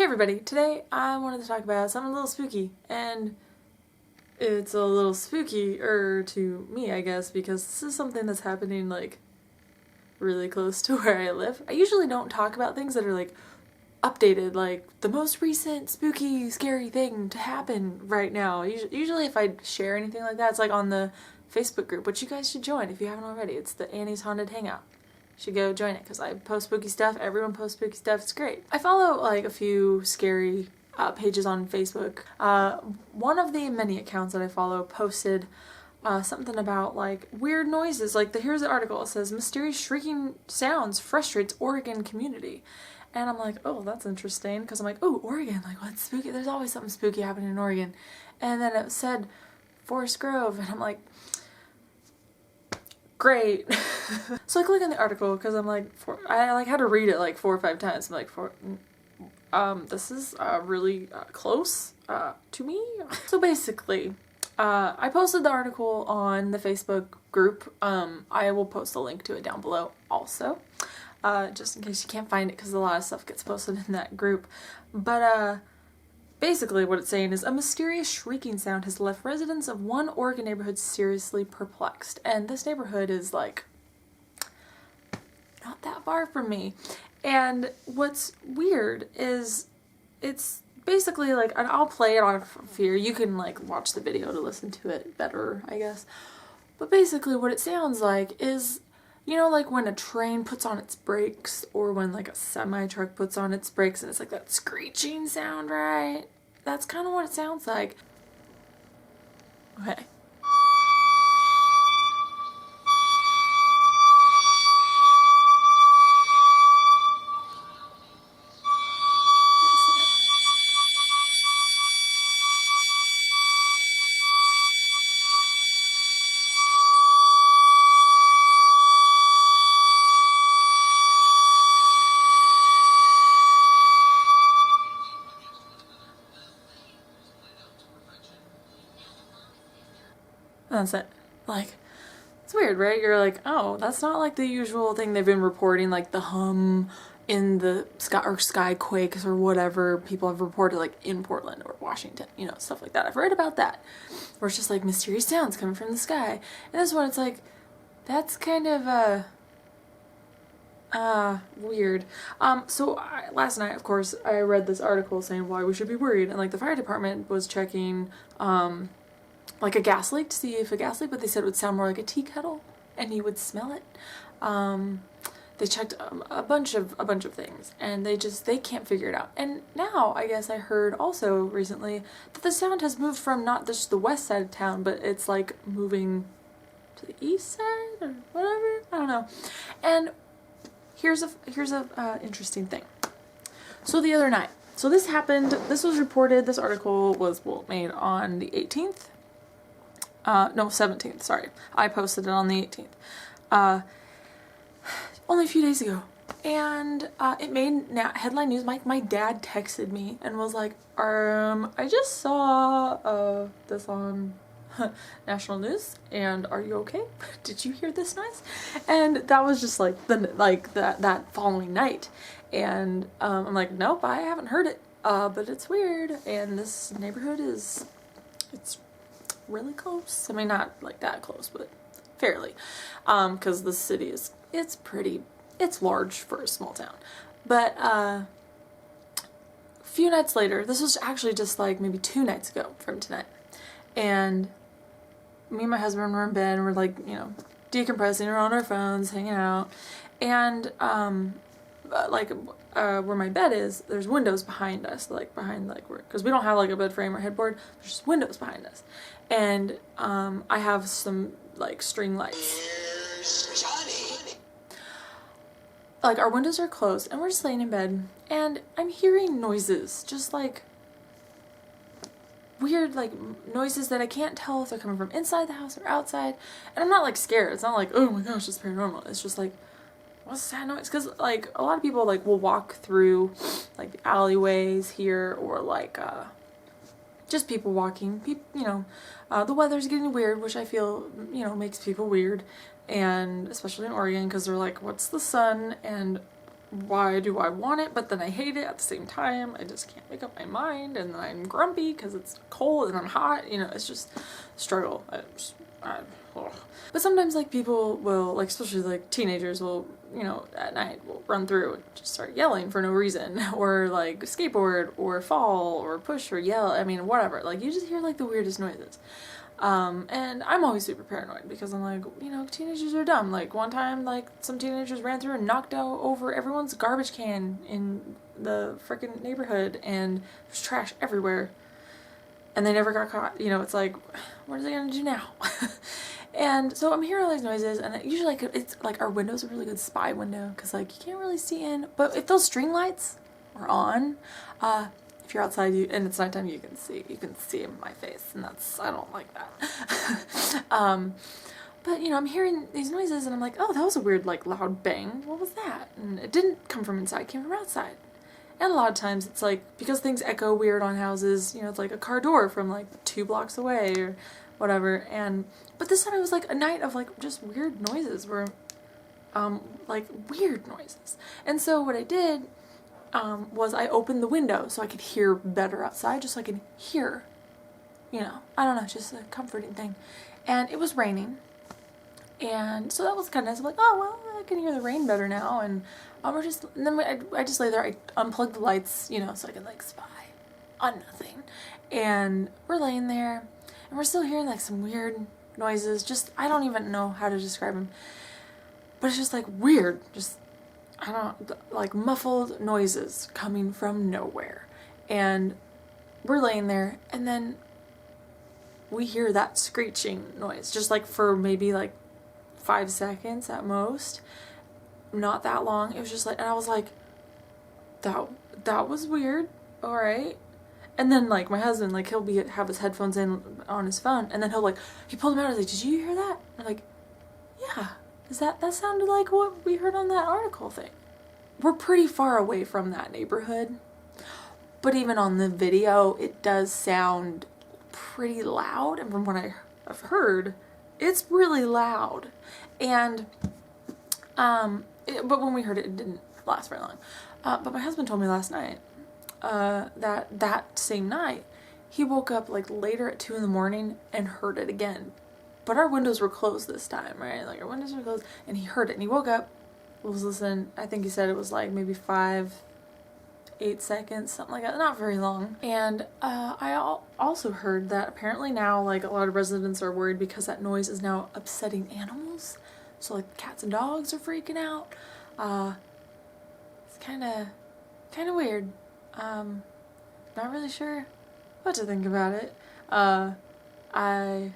everybody, today I wanted to talk about something a little spooky, and it's a little spookier to me, I guess, because this is something that's happening like really close to where I live. I usually don't talk about things that are like updated, like the most recent spooky, scary thing to happen right now. Usually if I share anything like that, it's like on the Facebook group, which you guys should join if you haven't already. It's the Annie's Haunted Hangout. Should go join it because I post spooky stuff. Everyone posts spooky stuff. It's great. I follow like a few scary pages on Facebook. One of the many accounts that I follow posted something about like weird noises. Like here's the article. It says mysterious shrieking sounds frustrates Oregon community. And I'm like, oh, that's interesting, because I'm like, oh, Oregon, like what's spooky? There's always something spooky happening in Oregon. And then it said Forest Grove, and I'm like, great. So I click on the article because I'm like, I like had to read it like 4 or 5 times. I'm like, this is really close to me. So basically, I posted the article on the Facebook group. I will post a link to it down below also, just in case you can't find it because a lot of stuff gets posted in that group. But basically what it's saying is a mysterious shrieking sound has left residents of one Oregon neighborhood seriously perplexed. And this neighborhood is like not that far from me. And what's weird is it's basically like, and I'll play it on here. You can like watch the video to listen to it better, I guess. But basically what it sounds like is, you know, like when a train puts on its brakes or when like a semi-truck puts on its brakes and it's like that screeching sound, right? That's kind of what it sounds like. Okay. That's it. Like, it's weird, right? You're like, oh, that's not like the usual thing they've been reporting, like the hum in the sky or sky quakes or whatever people have reported, like in Portland or Washington, you know, stuff like that. I've read about that, where it's just like mysterious sounds coming from the sky. And this one, it's like, that's kind of weird. So last night, of course, I read this article saying why we should be worried, and like the fire department was checking like a gas leak to see if a gas leak, but they said it would sound more like a tea kettle and you would smell it. They checked a bunch of things, and they can't figure it out. And now I guess I heard also recently that the sound has moved from not just the west side of town, but it's like moving to the east side or whatever. I don't know. And here's a interesting thing. So the other night, so this happened. This was reported. This article was made on the 18th. No, 17th, sorry. I posted it on the 18th. Only a few days ago. And it made headline news. My dad texted me and was like, I just saw this on national news, and are you okay? Did you hear this noise? And that was just like that following night. And I'm like, nope, I haven't heard it. But it's weird, and this neighborhood it's really close. I mean, not like that close, but fairly, because the city it's large for a small town. But a few nights later, this was actually just like maybe 2 nights ago from tonight, and me and my husband were in bed and we're like, you know, decompressing, we're on our phones, hanging out, and where my bed is, there's windows behind us, because we don't have like a bed frame or headboard, there's just windows behind us. And I have some like string lights. Johnny. Like our windows are closed and we're just laying in bed, and I'm hearing noises, just like weird like noises that I can't tell if they're coming from inside the house or outside. And I'm not like scared. It's not like, oh my gosh, it's paranormal. It's just like, what's that noise? Because like a lot of people like will walk through like the alleyways here, or like just people walking. You know, the weather's getting weird, which I feel, you know, makes people weird, and especially in Oregon, because they're like, what's the sun and why do I want it, but then I hate it at the same time. I just can't make up my mind, and then I'm grumpy because it's cold and I'm hot. You know, it's just a struggle. But sometimes like people will, like especially like teenagers will, you know, at night will run through and just start yelling for no reason, or like skateboard or fall or push or yell. I mean, whatever. Like you just hear like the weirdest noises. And I'm always super paranoid because I'm like, you know, teenagers are dumb. Like one time, like some teenagers ran through and knocked out over everyone's garbage can in the freaking neighborhood, and there's trash everywhere. And they never got caught. You know, it's like, what are they gonna do now? And so I'm hearing all these noises, and usually like it's like our window's a really good spy window because like you can't really see in. But if those string lights are on, if you're outside and it's nighttime, you can see my face, and I don't like that. But you know, I'm hearing these noises, and I'm like, oh, that was a weird like loud bang. What was that? And it didn't come from inside; it came from outside. And a lot of times it's like, because things echo weird on houses, you know, it's like a car door from like 2 blocks away or whatever. But this time it was like a night of like just weird noises, where like weird noises. And so what I did was I opened the window so I could hear better outside, just so I could hear, you know, I don't know, just a comforting thing. And it was raining, and so that was kind of nice. I'm like, oh well, I can hear the rain better now. And then I just lay there. I unplugged the lights, you know, so I could like spy on nothing. And we're laying there, and we're still hearing like some weird noises. Just, I don't even know how to describe them, but it's just like weird. Just, I don't, like muffled noises coming from nowhere. And we're laying there, and then we hear that screeching noise, just like for maybe like 5 seconds at most. Not that long. It was just like, and I was like, that was weird. All right. And then like my husband, like he'll have his headphones in on his phone, and then he pulled them out. He's like, did you hear that? I'm like, yeah. That sounded like what we heard on that article thing. We're pretty far away from that neighborhood, but even on the video, it does sound pretty loud. And from what I've heard, it's really loud. And but when we heard it, it didn't last very long. But my husband told me last night that same night, he woke up like later at 2 in the morning and heard it again. But our windows were closed this time, right? Like our windows were closed, and he heard it, and he woke up, was listening. I think he said it was like maybe 5-8 seconds, something like that, not very long. And I also heard that apparently now like a lot of residents are worried because that noise is now upsetting animals. So like cats and dogs are freaking out. It's kind of weird. Not really sure what to think about it. I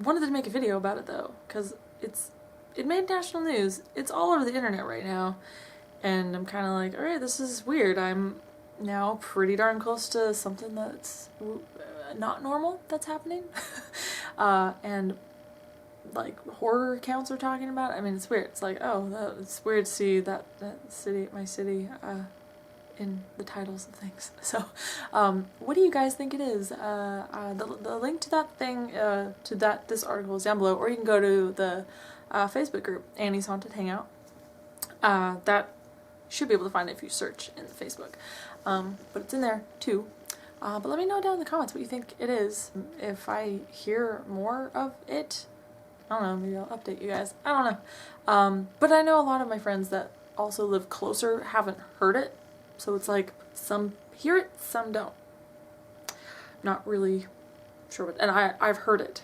wanted to make a video about it though, because it made national news. It's all over the internet right now, and I'm kind of like, alright, this is weird. I'm now pretty darn close to something that's not normal that's happening. And like horror accounts are talking about it. I mean, it's weird. It's like, oh, it's weird to see that my city in the titles of things. So what do you guys think it is? The link to that thing, this article is down below, or you can go to the Facebook group, Annie's Haunted Hangout. That you should be able to find it if you search in the Facebook. But it's in there too. But let me know down in the comments what you think it is. If I hear more of it, I don't know, maybe I'll update you guys. I don't know. But I know a lot of my friends that also live closer haven't heard it. So it's like some hear it, some don't. Not really sure what, and I've heard it,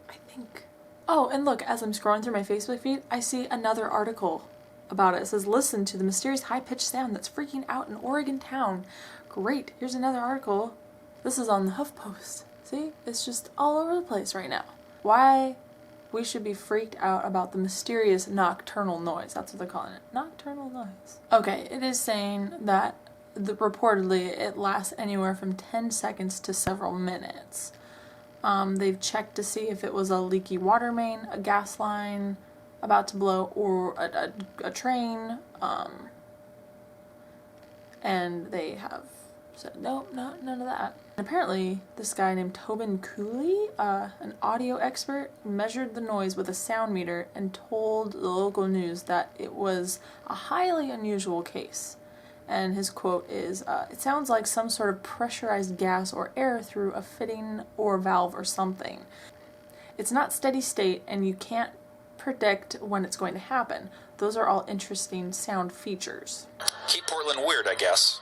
I think. Oh, and look, as I'm scrolling through my Facebook feed, I see another article about it. It says, listen to the mysterious high-pitched sound that's freaking out in Oregon town. Great, here's another article. This is on the HuffPost. See, it's just all over the place right now. Why we should be freaked out about the mysterious nocturnal noise. That's what they're calling it. Nocturnal noise. Okay, it is saying that reportedly it lasts anywhere from 10 seconds to several minutes. They've checked to see if it was a leaky water main, a gas line about to blow, or a train. And they have So nope, none of that. And apparently, this guy named Tobin Cooley, an audio expert, measured the noise with a sound meter and told the local news that it was a highly unusual case. And his quote is, "It sounds like some sort of pressurized gas or air through a fitting or valve or something. It's not steady state and you can't predict when it's going to happen. Those are all interesting sound features." Keep Portland weird, I guess.